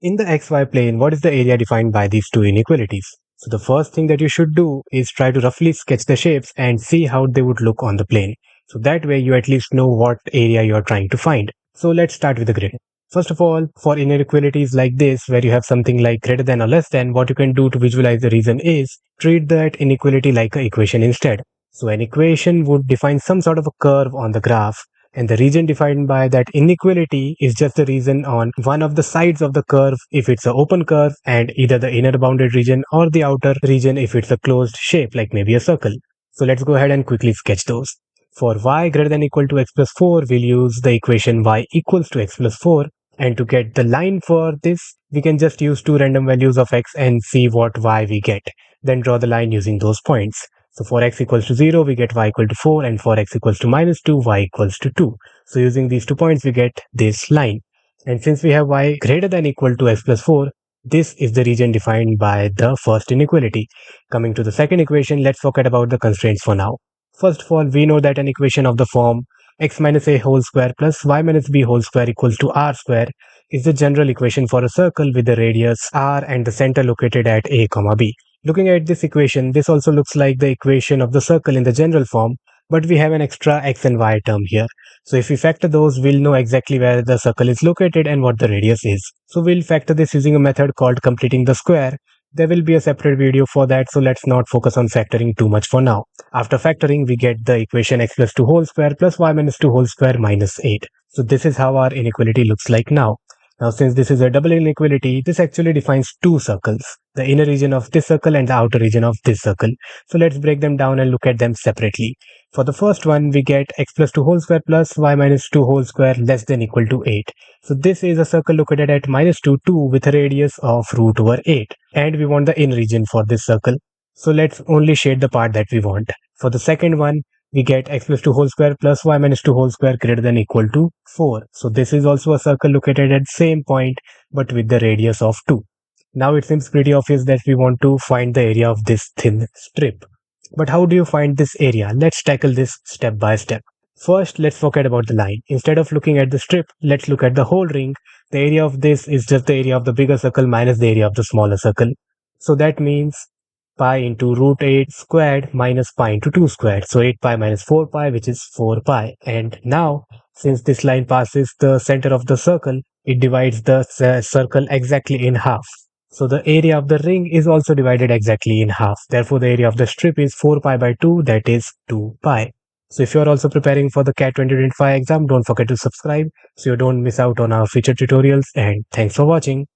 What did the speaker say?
In the xy plane, what is the area defined by these two inequalities? So the first thing that you should do is try to roughly sketch the shapes and see how they would look on the plane. So that way you at least know what area you are trying to find. So let's start with the grid. First of all, for inequalities like this, where you have something like greater than or less than, what you can do to visualize the region is treat that inequality like an equation instead. So an equation would define some sort of a curve on the graph, and the region defined by that inequality is just the region on one of the sides of the curve if it's an open curve, and either the inner bounded region or the outer region if it's a closed shape like maybe a circle. So let's go ahead and quickly sketch those. For y greater than equal to x plus 4, we'll use the equation y equals to x plus 4. And to get the line for this, we can just use two random values of x and see what y we get. Then draw the line using those points. So for x equals to 0, we get y equal to 4, and for x equals to minus 2, y equals to 2. So using these 2 points, we get this line. And since we have y greater than equal to x plus 4, this is the region defined by the first inequality. Coming to the second equation, let's forget about the constraints for now. First of all, we know that an equation of the form x minus a whole square plus y minus b whole square equals to r square is the general equation for a circle with the radius r and the center located at a comma b. Looking at this equation, this also looks like the equation of the circle in the general form, but we have an extra x and y term here. So if we factor those, we'll know exactly where the circle is located and what the radius is. So we'll factor this using a method called completing the square. There will be a separate video for that, so let's not focus on factoring too much for now. After factoring, we get the equation x plus 2 whole square plus y minus 2 whole square minus 8. So this is how our inequality looks like now. Now, since this is a double inequality, this actually defines two circles, the inner region of this circle and the outer region of this circle. So let's break them down and look at them separately. For the first one, we get x plus 2 whole square plus y minus 2 whole square less than equal to 8. So this is a circle located at minus 2, 2 with a radius of root over 8. And we want the inner region for this circle. So let's only shade the part that we want. For the second one, we get x plus 2 whole square plus y minus 2 whole square greater than equal to 4. So this is also a circle located at same point but with the radius of 2. Now it seems pretty obvious that we want to find the area of this thin strip. But how do you find this area? Let's tackle this step by step. First, let's forget about the line. Instead of looking at the strip, let's look at the whole ring. The area of this is just the area of the bigger circle minus the area of the smaller circle. So that means pi into root 8 squared minus pi into 2 squared. So 8 pi minus 4 pi, which is 4 pi. And now, since this line passes the center of the circle, it divides the circle exactly in half. So the area of the ring is also divided exactly in half. Therefore, the area of the strip is 4 pi by 2, that is 2 pi. So if you are also preparing for the CAT 2025 exam, don't forget to subscribe so you don't miss out on our future tutorials, and thanks for watching.